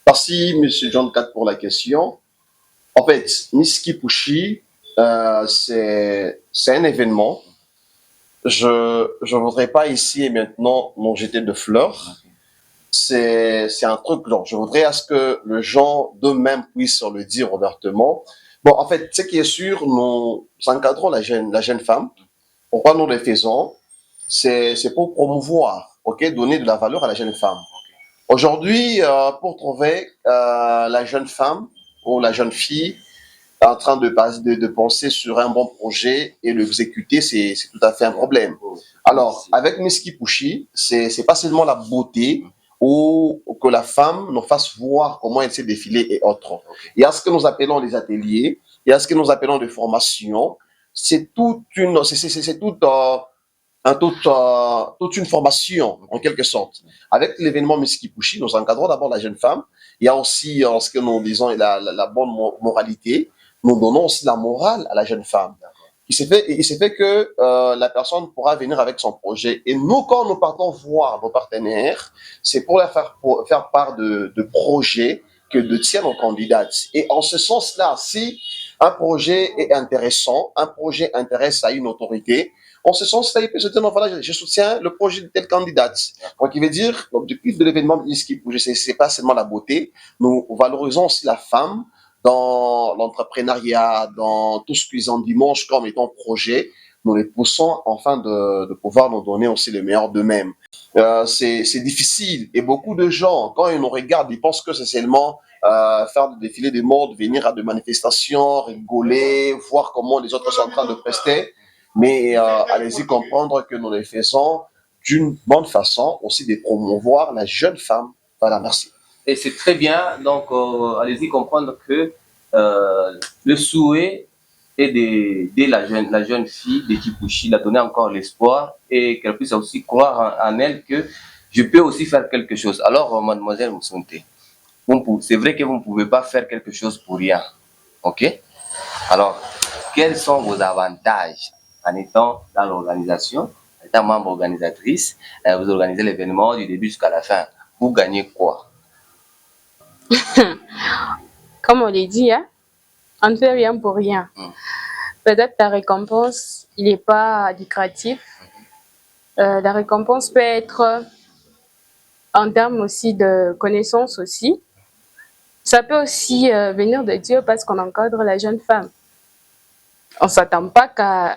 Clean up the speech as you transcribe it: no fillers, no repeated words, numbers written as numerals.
Merci, Monsieur John Cat, pour la question. En fait, Miss Kipushi, c'est un événement. Je voudrais pas ici et maintenant m'en jeter de fleurs. C'est un truc, genre, je voudrais à ce que les gens d'eux-mêmes puissent le dire ouvertement. Bon, en fait, ce qui est sûr, nous encadrons la jeune femme. Pourquoi nous le faisons? C'est pour promouvoir, ok, donner de la valeur à la jeune femme. Aujourd'hui, pour trouver la jeune femme ou la jeune fille en train de penser sur un bon projet et l'exécuter, c'est tout à fait un problème. Alors, avec Miss Kipushi, c'est pas seulement la beauté ou que la femme nous fasse voir comment elle s'est défilée et autres. Il y a ce que nous appelons les ateliers, il y a ce que nous appelons des formations. C'est toute une, c'est tout, toute une formation, en quelque sorte. Avec l'événement Miss Kipushi, nous encadrons d'abord la jeune femme. Il y a aussi ce que nous disons la bonne moralité. Nous donnons aussi la morale à la jeune femme. Il s'est fait que la personne pourra venir avec son projet. Et nous, quand nous partons voir nos partenaires, c'est pour faire part de projets que de tiennent nos candidates. Et en ce sens-là, si un projet est intéressant, un projet intéresse à une autorité, en ce sens-là, il peut se dire, non, voilà, je soutiens le projet de telle candidate. Donc, il veut dire, l'objectif de l'événement c'est pas seulement la beauté, nous valorisons aussi la femme dans l'entrepreneuriat, dans tout ce qu'ils ont dimanche comme étant projet. Nous les poussons enfin de pouvoir nous donner aussi le meilleur d'eux-mêmes. C'est difficile et beaucoup de gens, quand ils nous regardent, ils pensent que c'est seulement faire des défilés de mode, venir à des manifestations, rigoler, voir comment les autres sont en train de prester. Mais allez-y comprendre que nous les faisons d'une bonne façon, aussi de promouvoir la jeune femme. Voilà, merci. Et c'est très bien, donc allez-y comprendre que le souhait est d'aider la jeune fille de Kipushi, la donner encore l'espoir et qu'elle puisse aussi croire en elle que je peux aussi faire quelque chose. Alors, mademoiselle Moussounte, c'est vrai que vous ne pouvez pas faire quelque chose pour rien, ok? Alors, quels sont vos avantages en étant dans l'organisation, en étant membre organisatrice, vous organisez l'événement du début jusqu'à la fin. Vous gagnez quoi? Comme on l'a dit, hein, on ne fait rien pour rien. Peut-être ta récompense, il n'est pas lucratif. La récompense peut être en termes aussi de connaissances aussi. Ça peut aussi venir de Dieu parce qu'on encadre la jeune femme. On ne s'attend pas qu'à